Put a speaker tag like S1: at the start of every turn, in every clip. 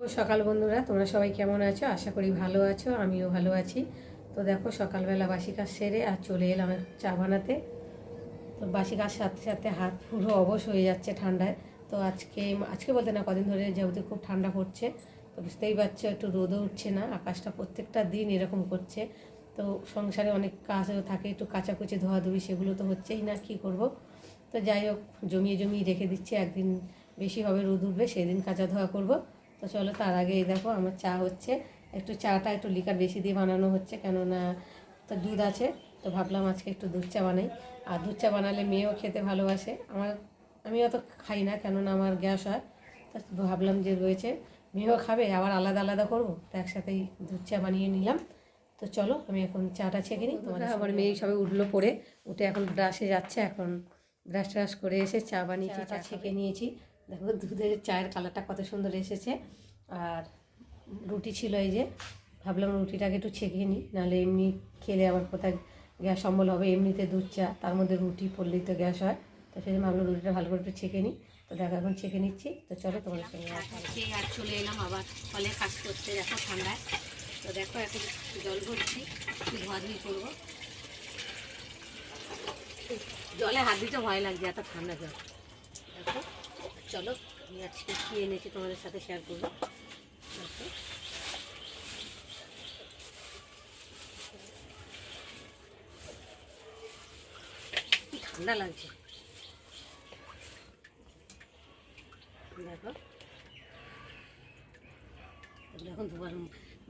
S1: সকাল বন্ধুরা, তোমরা সবাই কেমন আছো? আশা করি ভালো আছো, আমিও ভালো আছি। তো দেখো সকালবেলা বাসি কাজ সেরে আর চলে এলাম চা বানাতে। তো বাসি কাজ সাথে সাথে হাত পুরো অবশ হয়ে যাচ্ছে ঠান্ডায়। তো আজকে আজকে বলতে না, কদিন ধরে যেহেতু খুব ঠান্ডা পড়ছে, তো বুঝতেই পারছো একটু রোদও উঠছে না, আকাশটা প্রত্যেকটা দিন এরকম করছে। তো সংসারে অনেক কাজও থাকে, একটু কাচাকুচি ধোয়াধুয়ি সেগুলো তো হচ্ছেই না, কি করব। তো যাই হোক, জমিয়ে জমিয়ে রেখে দিচ্ছি, একদিন বেশি হবে রোদ উঠবে সেদিন কাচা ধোয়া করব। তো চলো, তার আগে এই দেখো আমার চা হচ্ছে। একটু চাটা একটু লিকার বেশি দিয়ে বানানো হচ্ছে, কেননা তো দুধ আছে। তো ভাবলাম আজকে একটু দুধ চা বানাই। আর দুধ চা বানালে মেয়েও খেতে ভালোবাসে। আমি অত খাই না, কেননা আমার গ্যাস হয়। তো ভাবলাম যে রয়েছে, মেয়েও খাবে, আবার আলাদা আলাদা করবো, তো একসাথেই দুধ চা বানিয়ে নিলাম। তো চলো আমি এখন চাটা ছেঁকে নিই। তোমাদের আমার মেয়ে সবে উঠলো, পড়ে উঠে এখন ব্রাশে যাচ্ছে। এখন ব্রাশ ট্রাশ করে এসে চা বানিয়েছি, চা ছেঁকে নিয়েছি। দেখো দুধের চায়ের কালারটা কত সুন্দর এসেছে। আর রুটি ছিল, এই যে ভাবলাম রুটিটাকে একটু ছেঁকে নিই, নাহলে এমনি খেলে আবার কোথায় গ্যাস অম্বল হবে। এমনিতে দুধ চা, তার মধ্যে রুটি পড়লেই তো গ্যাস হয়। তো সেই জন্য ভাবলাম রুটিটা ভালো করে একটু ছেঁকে নিই। তো দেখো এখন ছেঁকে নিচ্ছি। তো চলো তোমাদের সঙ্গে আর চলে এলাম আবার ফলে কাজ করতে, দেখো ঠান্ডায়। তো দেখো এখন জল ভরছি, ধোয়াধুয়ি করবো। জলে হাত দিতে ভয় লাগছে, এত ঠান্ডা জল। দেখো চলো, আমি আজকে কী এনেছি তোমাদের সাথে শেয়ার করবো। দেখো কি ঠান্ডা লাগছে, দেখো। এখন দুবার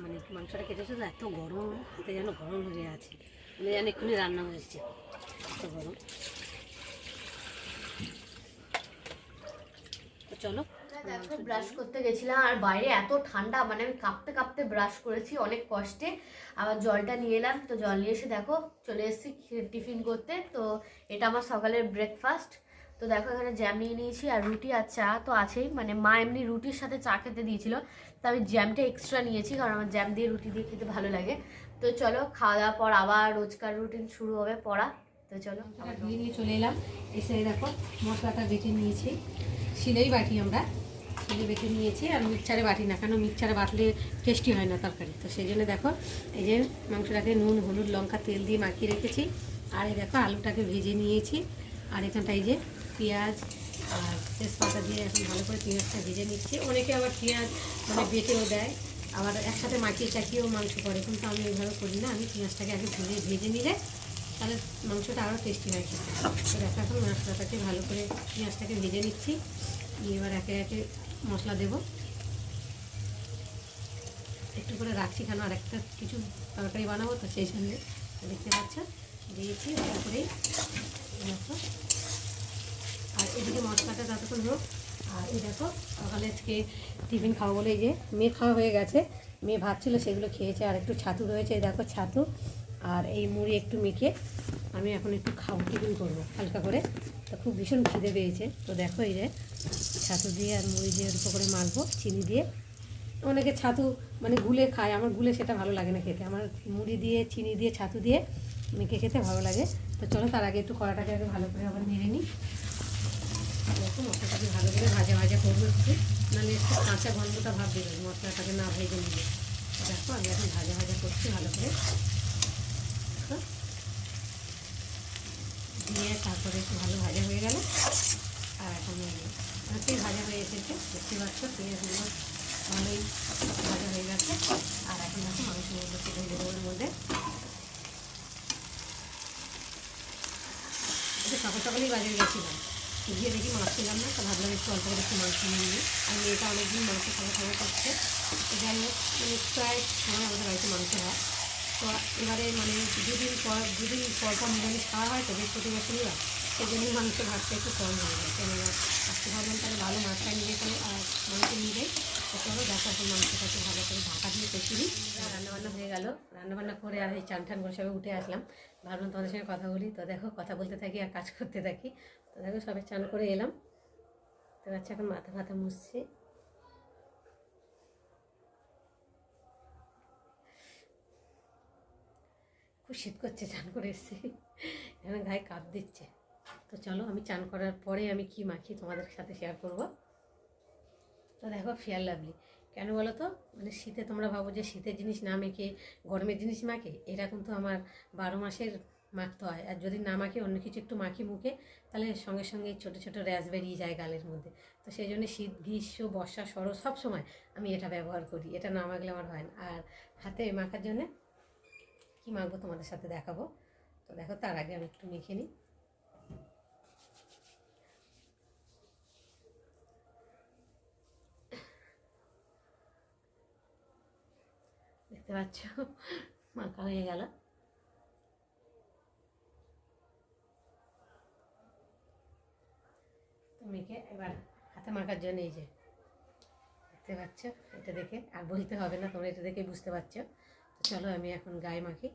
S1: মানে মাংসটা কেটেছে তো, এত গরম, হাতে যেন গরম হয়ে আছে, মানে যেন এক্ষুনি রান্না হয়েছে, এত গরম। তো চলো,
S2: দেখো ব্রাশ করতে গেছিলাম আর বাইরে এত ঠান্ডা, মানে আমি কাঁপতে কাঁপতে ব্রাশ করেছি অনেক কষ্টে। আবার জলটা নিয়ে এলাম, তো জল নিয়ে এসে দেখো চলে এসেছি টিফিন করতে। তো এটা আমার সকালের ব্রেকফাস্ট। তো দেখো এখানে জ্যাম নিয়ে নিয়েছি, আর রুটি আর চা তো আছেই। মানে মা এমনি রুটির সাথে চা খেতে দিয়েছিল, তো আমি জ্যামটা এক্সট্রা নিয়েছি, কারণ আমার জ্যাম দিয়ে রুটি দিয়ে খেতে ভালো লাগে। তো চলো, খাওয়া দাওয়ার পর আবার রোজকার রুটিন শুরু হবে, পড়া। তো চলো,
S1: আবার ধুয়ে নিয়ে চলে এলাম। এসে দেখো মশলাটা বেটে নিয়েছি, শিলেই বাটি আমরা, শিলে বেটে নিয়েছি। আর মিক্সচারে বাটি না, কেন মিক্সচারে বাটলে টেস্টি হয় না তরকারি। তো সেই জন্য দেখো এই যে মাংসটাকে নুন হলুদ লঙ্কা তেল দিয়ে মাখিয়ে রেখেছি। আর এই দেখো আলুটাকে ভেজে নিয়েছি। আর এখানটা এই যে পেঁয়াজ আর তেজপাতা দিয়ে এখন ভালো করে পেঁয়াজটা ভেজে নিচ্ছি। অনেকে আবার পেঁয়াজ মানে বেটেও দেয়, আবার একসাথে মাখিয়ে চাকিয়েও মাংস করে, কিন্তু আমি ওইভাবে করি না। আমি পেঁয়াজটাকে আগে ভেজে নিলে তাহলে মাংসটা আরও টেস্টি হয় খেতে। তো দেখো এখন মশলাটাকে ভালো করে পেঁয়াজটাকে ভেজে নিচ্ছি। এবার একে একে মশলা দেব, একটু করে রাখছি, কেন আর একটা কিছু তরকারি বানাবো, তো সেই জন্যে দেখতে পাচ্ছ দিয়েছি তারপরেই দেখো। আর এদিকে মশলাটা ততক্ষণ হোক। আর এই দেখো সকালে আজকে টিফিন খাওয়া বলে, এই যে মেয়ে খাওয়া হয়ে গেছে, মেয়ে ভাত ছিল সেগুলো খেয়েছে। আর একটু ছাতু রয়েছে, এই দেখো ছাতু আর এই মুড়ি একটু মেখে আমি এখন একটু খাবো, টিফিন করবো হালকা করে। তো খুব ভীষণ খিদে পেয়েছে। তো দেখো এই যে ছাতু দিয়ে আর মুড়ি দিয়ে অল্প করে মাখবো চিনি দিয়ে। অনেকে ছাতু মানে গুলে খায়, আমার গুলে সেটা ভালো লাগে না খেতে। আমার মুড়ি দিয়ে চিনি দিয়ে ছাতু দিয়ে মেখে খেতে ভালো লাগে। তো চলো, তার আগে একটু কড়াটাকে আগে ভালো করে আবার নেড়ে নিই। দেখো মশলাটাকে ভালো করে ভাজা ভাজা করবো একটু, নাহলে একটু কাঁচা গন্ধটা ভাব দেবে মশলাটাকে না ভেজে নিলে। দেখো আমি এখন ভাজা ভাজা করছি ভালো করে। দেখো দিয়ে তারপরে একটু ভালো ভাজা হয়ে গেল। আর এখন অনেকটাই ভাজা হয়ে এসেছে, দেখতে পাচ্ছ পেঁয়াজগুলো ভালোই ভাজা হয়ে গেছে। আর এখন দেখো মাংসগুলো কেটে দেবো ওর মধ্যে। একটু সকাল সকালেই বাজারে গেছিলাম, গিয়ে দেখি মাছ ছিলাম না, তো ভাবলাম একটু অল্প করে একটু মাংস নিয়ে নিই। আর মেয়েটা অনেকদিন মাংস খাওয়া খাওয়া করছে। তো যাই হোক, মানে প্রায় সময় আমাদের বাড়িতে মাংস হয়। তো এবারে মানে দুদিন পর পর নিরামিষ খাওয়া হয়, তো বৃহস্পতিবার শনিবার, সেই জন্যই মাংস ভাতটা একটু কম হয়ে যায়। কেননা আজকে ভাবলাম তাহলে ভালো মাছটা নিয়ে গেলে আর মাংস নিয়ে যাই। তো চলো দেখো এখন মাংসটাকে ভালো করে ঢাকা দিয়ে কষি দিই। রান্নাবান্না হয়ে গেল, রান্নাবান্না করে আর এই চান টান করে সবাই উঠে আসলাম। ভাবলাম তোমাদের সঙ্গে কথা বলি। তো দেখো কথা বলতে থাকি আর কাজ করতে থাকি। তো দেখো সবাই চান করে এলাম। তো আচ্ছা এখন মাথা ফাথা মুছছি। খুব শীত করছে, চান করে এসেছি, এখানে গায়ে কাঁপ দিচ্ছে। তো চলো আমি চান করার পরে আমি কি মাখি তোমাদের সাথে শেয়ার করব। তো দেখো ফেয়ার লাভলি, কেন বলো তো, মানে শীতে তোমরা ভাবো যে শীতের জিনিস না মেখে গরমের জিনিস মাখে, এরকম তো আমার 12 মাসের মাখতে হয়। আর যদি না মাখে অন্য কিছু একটু মাখি মুখে, তাহলে সঙ্গে সঙ্গে ছোটো ছোটো র্যাশ বেরিয়ে যায় গালের মধ্যে। তো সেই জন্য শীত, গ্রীষ্ম, বর্ষা, শরৎ সব সময় আমি এটা ব্যবহার করি। এটা না মাখলে আমার হয় না। আর হাতে মাখার জন্যে কী মাখবো তোমাদের সাথে দেখাবো। তো দেখো, তার আগে আমি একটু মেখে নিই। দেখতে পাচ্ছ মাখা হয়ে গেল। তো মেখে এবার হাতে মাখার জন্য এই যে দেখতে পাচ্ছ, এটা দেখে আর বলতে হবে না, তোমরা এটা দেখে বুঝতে পারছো। তো চলো আমি এখন গায়ে মাখি।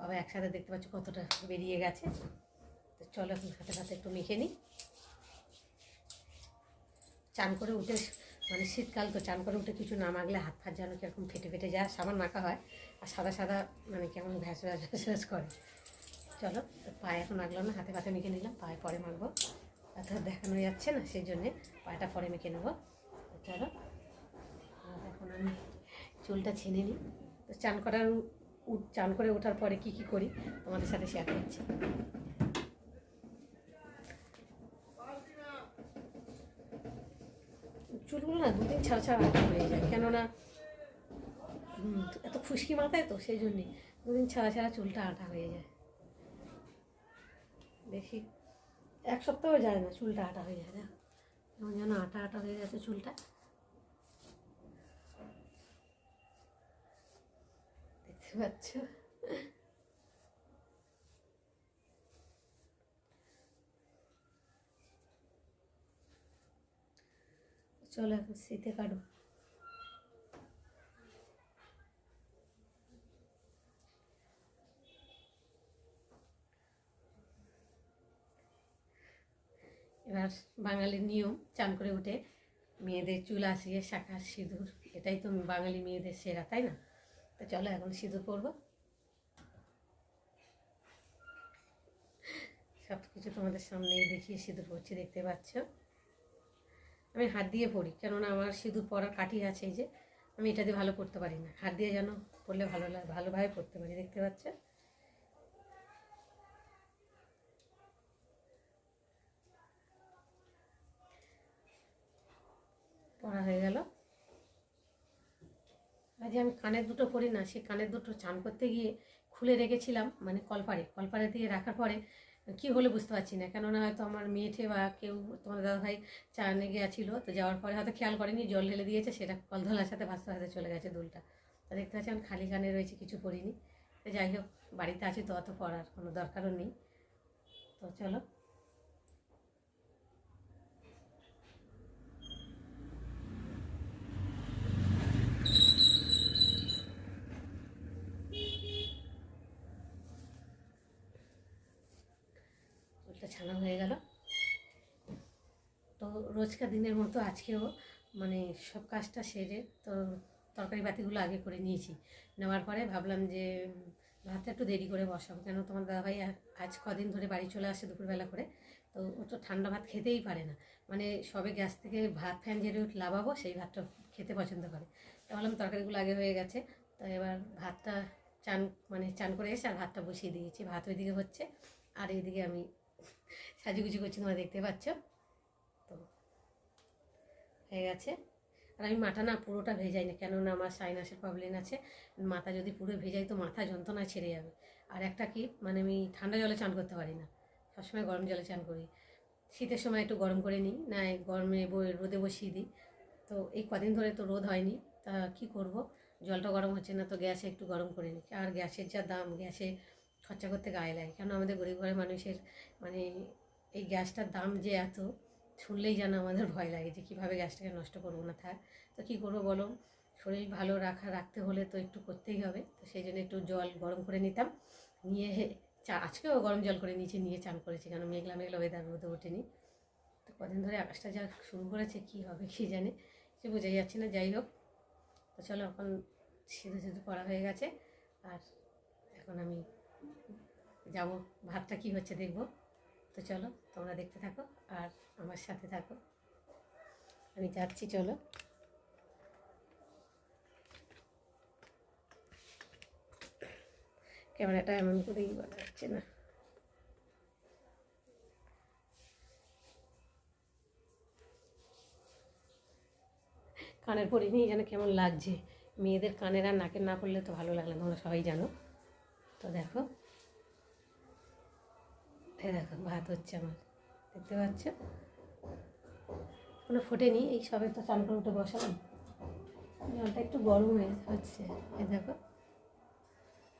S1: আবার একসাথে দেখতে পাচ্ছ কতটা বেরিয়ে গেছে। তো চলো এখন হাতে হাতে একটু মেখে নিই। চান করে উঠে, মানে শীতকাল তো, চান করে উঠে কিছু না মাখলে হাত ফাত যেন কীরকম ফেটে ফেটে যায়। সাবান মাখা হয় আর সাদা সাদা মানে কেমন ভ্যাস ভ্যাস ভ্যাস ভ্যাস করে। চলো, পায়ে এখন মাখলাম না, হাতে পাতে মেখে নিলাম, পায়ে পরে মাখবো। এত দেখানো যাচ্ছে না, সেই জন্যে পায়েটা পরে মেখে নেবো। চলো, এখন আমি চুলটা ছেনে নিই। তো চান করে ওঠার পরে কি কি করি তোমাদের সাথে শেয়ার করছি। চুলগুলো না দুদিন ছাড়া ছাড়া আটা হয়ে যায়, কেননা এত খুশকি মাথায়, তো সেই জন্যে দুদিন ছাড়া ছাড়া চুলটা আটা হয়ে যায়। বেশি এক সপ্তাহ যায় না, চুলটা আটা হয়ে যায় না, এমন যেন আটা আটা হয়ে গেছে চুলটা। দেখতে পাচ্ছ, চলো এখন শীতে কাটো। এবার বাঙালির নিয়ম, চান করে উঠে মেয়েদের চুল আসিয়ে শাঁখা সিঁদুর, এটাই তো বাঙালি মেয়েদের সেরা, তাই না? তো চলো এখন সিঁদুর পরবো। সব কিছু তোমাদের সামনেই দেখিয়ে সিঁদুর পরছি, দেখতে পাচ্ছ। আমি হাত দিয়ে পরি, কেননা আমার সিঁদুর পরার কাঠি আছে, এই যে আমি এটা দিয়ে ভালো পরতে পারি না, হাত দিয়ে যেন পরলে ভালোভাবে পরতে পারি। দেখতে পাচ্ছ, পরা হয়ে গেল। আজ আমি কানের দুটো পরি না, সেই কানের দুটো চান করতে গিয়ে খুলে রেখেছিলাম, মানে কলপারে দিয়ে রাখার পরে কি হলে বুঝতে পারছি না, কেননা হয়তো আমার মেয়েঠে বা কেউ, তোমার দাদাভাই চানে গিয়েছিলো, তো যাওয়ার পরে হয়তো খেয়াল করেনি, জল ঢেলে দিয়েছে, সেটা কল ধোলার সাথে ভাসতে ভাসতে চলে গেছে দুলটা। তো দেখতে পাচ্ছি আমি খালি কানে রয়েছে, কিছু পরিনি। তো যাই হোক, বাড়িতে আছি তো অত পড়ার কোনো দরকারও নেই। তো চলো, চুলটা ছানা হয়ে গেল। তো রোজকার দিনের মতো আজকেও মানে সব কাজটা সেরে, তো তরকারি বাতিগুলো আগে করে নিয়েছি। নেওয়ার পরে ভাবলাম যে ভাতটা একটু দেরি করে বসাবো, কেন তোমার দাদাভাই আজ কদিন ধরে বাড়ি চলে আসে দুপুরবেলা করে। তো ও তো ঠান্ডা ভাত খেতেই পারে না, মানে সবে গ্যাস থেকে ভাত ফ্যান ঝেড়ে লাভাবো সেই ভাতটা খেতে পছন্দ করে। তো ভাবলাম তরকারিগুলো আগে হয়ে গেছে, তো এবার ভাতটা চান করে এসে আর ভাতটা বসিয়ে দিয়েছি। ভাত ওইদিকে হচ্ছে আর এইদিকে আমি সাজুগুজু করছি, তোমরা দেখতে পাচ্ছ। তো হয়ে গেছে। আর আমি মাথা না পুরোটা ভেজাই না, কেননা আমার সাইনাসের প্রবলেম আছে। মাথা যদি পুরো ভেজাই তো মাথা যন্ত্রণায় ছেড়ে যাবে। আর একটা কি, মানে আমি ঠান্ডা জলে চান করতে পারি না, সবসময় গরম জলে চান করি। শীতের সময় একটু গরম করে নিই, না গরমে রোদে বসিয়ে দিই। তো এই কদিন ধরে তো রোদ হয়নি, তা কি করব, জলটা গরম হচ্ছে না, তো গ্যাসে একটু গরম করে নিই। আর গ্যাসের যা দাম, গ্যাসে খরচা করতে গায়ে লাগে, কেন আমাদের গরিব ঘরের মানুষের মানে এই গ্যাসটার দাম যে এত, শুনলেই যেন আমাদের ভয় লাগে যে কীভাবে গ্যাসটাকে নষ্ট করবো না। থাক, তো কী করবো বলো, শরীর ভালো রাখতে হলে তো একটু করতেই হবে। তো সেই জন্য একটু জল গরম করে নিতাম, নিয়ে আজকেও গরম জল করে নিচে নিয়ে চান করেছি, কেন মেঘলা মেঘলা ওয়েদার, রোদে ওঠেনি। তো কদিন ধরে আকাশটা যা শুরু করেছে, কী হবে কী জানে, সে বোঝাই যাচ্ছে না। যাই হোক, তো চলো এখন সিঁদুর করা হয়ে গেছে, আর এখন আমি যাব ভাতটা কী হচ্ছে দেখবো। তো চলো তোমরা দেখতে থাকো আর আমার সাথে থাকো। আমি যাচ্ছি, চলো। ক্যামেরাটা এমন করেই বলা যাচ্ছে না। কানের পরিনি যেন কেমন লাগছে। মেয়েদের কানের আর নাকের না পড়লে তো ভালো লাগলো না, তোমরা সবাই জানো। তো দেখো, দেখো ভাত হচ্ছে আমার, দেখতে পাচ্ছ? কোনো ফোটেনি, এই সবে তো চান করে উঠে বসালাম, জলটা একটু গরম হচ্ছে। এই দেখো,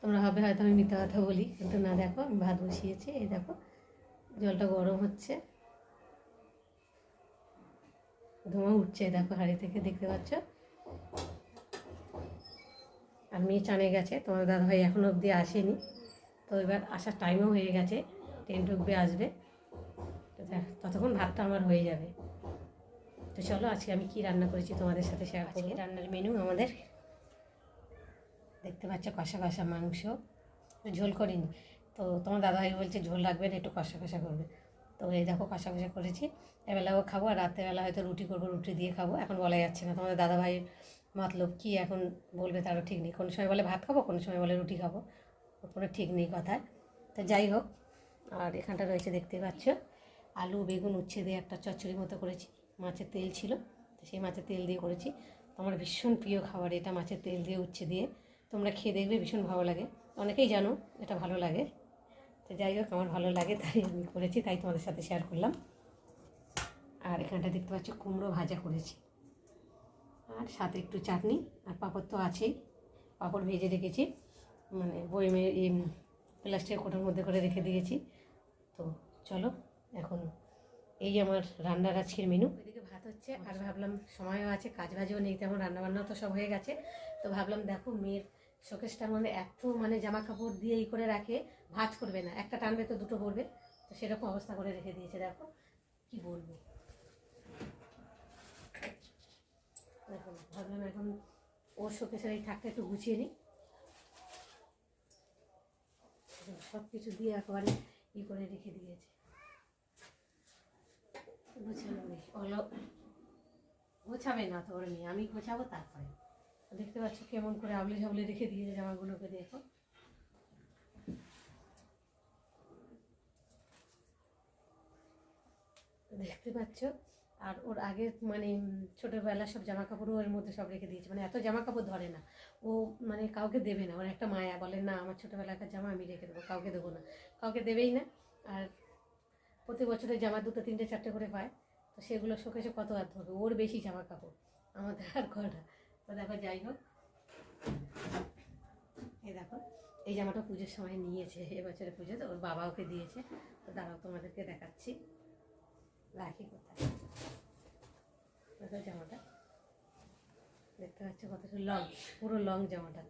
S1: তোমরা হবে হয়তো আমি মিথ্যা কথা বলি, কিন্তু না, দেখো আমি ভাত বসিয়েছি, এই দেখো জলটা গরম হচ্ছে, ধোঁয়া উঠছে, দেখো হাঁড়ি থেকে, দেখতে পাচ্ছ? আর মেয়ে চানে গেছে, তোমার দাদাভাই এখনো অবধি আসেনি, তো এবার আসার টাইমও হয়ে গেছে, ট্রেন ঢুকবে, আসবে, ততক্ষণ ভাতটা আমার হয়ে যাবে। তো চলো, আজকে আমি কি রান্না করেছি তোমাদের সাথে শেয়ার করব। রান্নার মেনু আমাদের দেখতে পাচ্ছ, কষা কষা মাংস, ঝোল করিনি। তো তোমার দাদাভাই বলছে ঝোল রাখবে না, একটু কষা কষা করবে। তো এই দেখো কষা কষা করেছি, এবেলাও খাবো, আর রাত্রেবেলা হয়তো রুটি করবো, রুটি দিয়ে খাবো। এখন বলা যাচ্ছে না, তোমাদের দাদাভাইয়ের মতলব কি এখন বলবে তারও ঠিক নেই। কোনো সময় বলে ভাত খাবো, কোনো সময় বলে রুটি খাবো, কোনো ঠিক নেই কথায়। তো যাই হোক, আর এখানটা রয়েছে দেখতে পাচ্ছ আলু বেগুন উচ্ছে দিয়ে একটা চচ্চড়ি মতো করেছি। মাছের তেল ছিল, তো সেই মাছের তেল দিয়ে করেছি। তো আমার ভীষণ প্রিয় খাবার এটা, মাছের তেল দিয়ে উচ্ছে দিয়ে। তোমরা খেয়ে দেখবে, ভীষণ ভালো লাগে, অনেকেই জানো এটা ভালো লাগে। তো যাই হোক, আমার ভালো লাগে তাই আমি করেছি, তাই তোমাদের সাথে শেয়ার করলাম। আর এখানটা দেখতে পাচ্ছ কুমড়ো ভাজা করেছি, আর সাথে একটু চাটনি, আর পাঁপড় তো আছেই। পাঁপড় ভেজে রেখেছি, মানে বয়েমে এই প্লাস্টিকের কোটোর মধ্যে করে রেখে দিয়েছি। তো চলো, এখন এই আমার রান্নার আজকের মেনু। ওইদিকে ভাত হচ্ছে, আর ভাবলাম সময়ও আছে, কাজ বাজও নেই তেমন, রান্নাবান্নাও তো সব হয়ে গেছে। তো ভাবলাম দেখো, মেয়ের শোকেসটার মধ্যে এত মানে জামা কাপড় দিয়ে এই করে রাখে, ভাঁজ করবে না, একটা টানবে তো দুটো পরবে, তো সেরকম অবস্থা করে রেখে দিয়েছে। দেখো কি বলবো, দেখো ভাবলাম এখন ওর শোকেসের এই থাকতে একটু গুছিয়ে নিই, সব কিছু দিয়ে একেবারে ই করে রেখে দিয়েছে। গোছানো নেই, গোছাবে না তো ওর মেয়ে, আমি গোছাবো তারপরে। দেখতে পাচ্ছ কেমন করে আবলে ঝাবলে রেখে দিয়েছে জামাগুলোকে, দেখো। দেখতে পাচ্ছ, আর ওর আগে মানে ছোটোবেলার সব জামা কাপড়ও ওর মধ্যে সব রেখে দিয়েছে, মানে এত জামা কাপড় ধরে না ও, মানে কাউকে দেবে না, ওর একটা মায়া, বলে না আমার ছোটোবেলাকার জামা আমি রেখে দেবো, কাউকে দেবো না, কাউকে দেবেই না। আর প্রতি বছরের জামা দুটো তিনটে চারটে করে পায়, তো সেগুলো শোকেসে কত আর ধরবে, ওর বেশি জামা কাপড়, আমাদের আর কটা। তো দেখো, যাই হোক, এই দেখো এই জামাটা পুজোর সময় নিয়েছে, এবছরের পুজো তো ওর বাবা ওকে দিয়েছে। তো দাঁড়াও তোমাদেরকে দেখাচ্ছি, রাখি কোথায়, দেখো জামাটা দেখতে পাচ্ছ কত লং, পুরো লং জামাটা,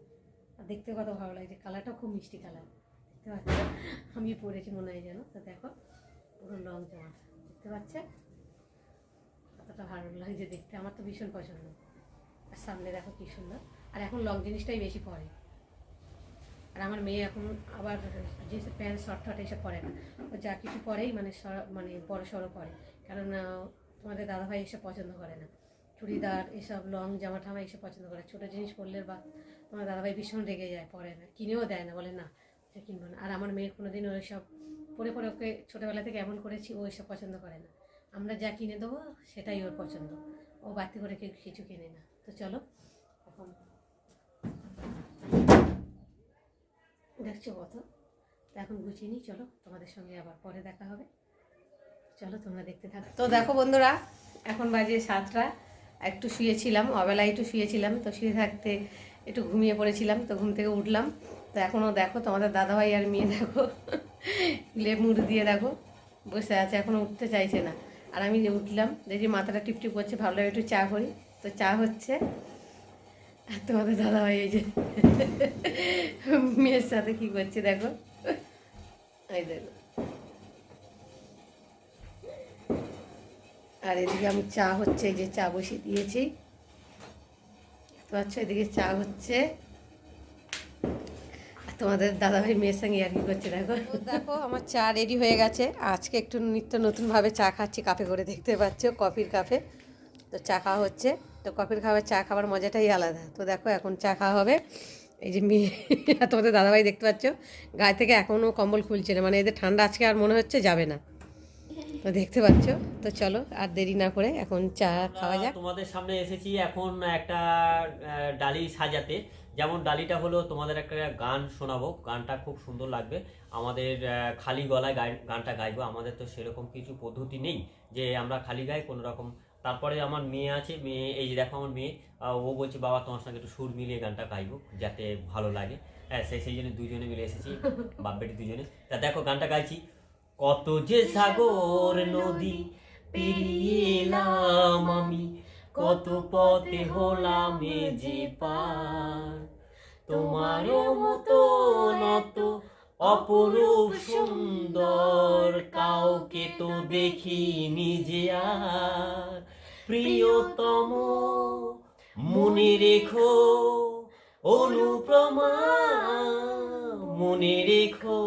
S1: আর দেখতে কত ভালো লাগছে, কালারটাও খুব মিষ্টি কালার, দেখতে পাচ্ছ, আমি পরেছি মনে হয় যেন। তো দেখো পুরো লং জামাটা, দেখতে পাচ্ছে কতটা ভালো লাগছে দেখতে, আমার তো ভীষণ পছন্দ। আর সামনে দেখো কি সুন্দর, আর এখন লং জিনিসটাই বেশি পরে। আর আমার মেয়ে এখন আবার জিন্স প্যান্ট শর্ট টর্ট এসব পরে না, ও যা কিছু পরেই মানে মানে বড়ো সড়ো পরে, কারণ তোমাদের দাদাভাই এসব পছন্দ করে না, চুড়িদার এসব লং জামা ঠামা এসব পছন্দ করে। ছোটো জিনিস পরলে বা তোমার দাদাভাই ভীষণ রেগে যায়, পরে না, কিনেও দেয় না, বলে না এটা কিনবো না। আর আমার মেয়ের কোনোদিন ওই সব পরে পরে ওকে ছোটোবেলা থেকে এমন করেছি, ও এসব পছন্দ করে না, আমরা যা কিনে দেবো সেটাই ওর পছন্দ, ও বাড়তি করে কিছু কেনে না। তো চলো, এখন দেখছো কত, তো এখন গুছিয়ে নিই, চলো তোমাদের সঙ্গে আবার পরে দেখা হবে, চলো তোমরা দেখতে থাকো। তো দেখো বন্ধুরা, এখন বাজে 7টা, একটু শুয়েছিলাম, অবেলায় একটু শুয়েছিলাম, তো শুয়ে থাকতে একটু ঘুমিয়ে পড়েছিলাম, তো ঘুম থেকে উঠলাম। তো এখনও দেখো তোমাদের দাদাভাই আর মেয়ে দেখো লেপ মুড় দিয়ে দেখো বসে আছে, এখনও উঠতে চাইছে না। আর আমি উঠলাম, দেখি মাথাটা টিপটিপ করছে, ভাবলাম একটু চা করি, তো চা হচ্ছে। আর তোমাদের দাদাভাই এই যে মেয়ের সাথে কি করছে দেখো, এই দেখো। আর এদিকে আমি চা হচ্ছে, এই যে চা বসিয়ে দিয়েছি, দেখতে পাচ্ছ, এদিকে চা হচ্ছে। আর তোমাদের দাদাভাই মেয়ের সঙ্গে আর কি করছে দেখো। দেখো আমার চা রেডি হয়ে গেছে, আজকে একটু নিত্য নতুনভাবে চা খাচ্ছি কাপে করে, দেখতে পাচ্ছ কফির কাপে। তো চা খাওয়া হচ্ছে। তো কফির খাবার চা খাবার মজাটাই আলাদা। তো দেখো এখন চা খাওয়া হবে। এই যে মেয়ে তোমাদের দাদাভাই দেখতে পাচ্ছ গায়ে থেকে এখনও কম্বল খুলছে না, মানে এদের ঠান্ডা আজকে আর মনে হচ্ছে যাবে না। তো দেখতে পাচ্ছ। তো চলো আর দেরি না করে এখন চা খাওয়া যাক।
S3: তোমাদের সামনে এসেছি এখন একটা ডালি সাজাতে। যেমন ডালিটা হলো তোমাদের একটা গান শোনাবো, গানটা খুব সুন্দর লাগবে। আমাদের খালি গলায় গানটা গাইবো। আমাদের তো সেরকম কিছু পদ্ধতি নেই যে আমরা খালি গাই কোনো রকম। তারপরে আমার মেয়ে আছে, মেয়ে এই যে দেখো আমার মেয়ে, ও বলছে বাবা তোমার সঙ্গে একটু সুর মিলিয়ে গানটা গাইবো যাতে ভালো লাগে। হ্যাঁ সেই জন্য দুজনে মিলে এসেছি, বাপ বেটি দুজনে। তা দেখো গানটা গাইছি। কত যে সাগর নদী পেরিয়ে এলাম আমি, কত পথে হলাম এ যে পার, তোমারও মতো নত অপরূপ সুন্দর কাউকে তো দেখিনি যে আর। প্রিয়তম মনে রেখো অনুপ্রমা, মনে রেখো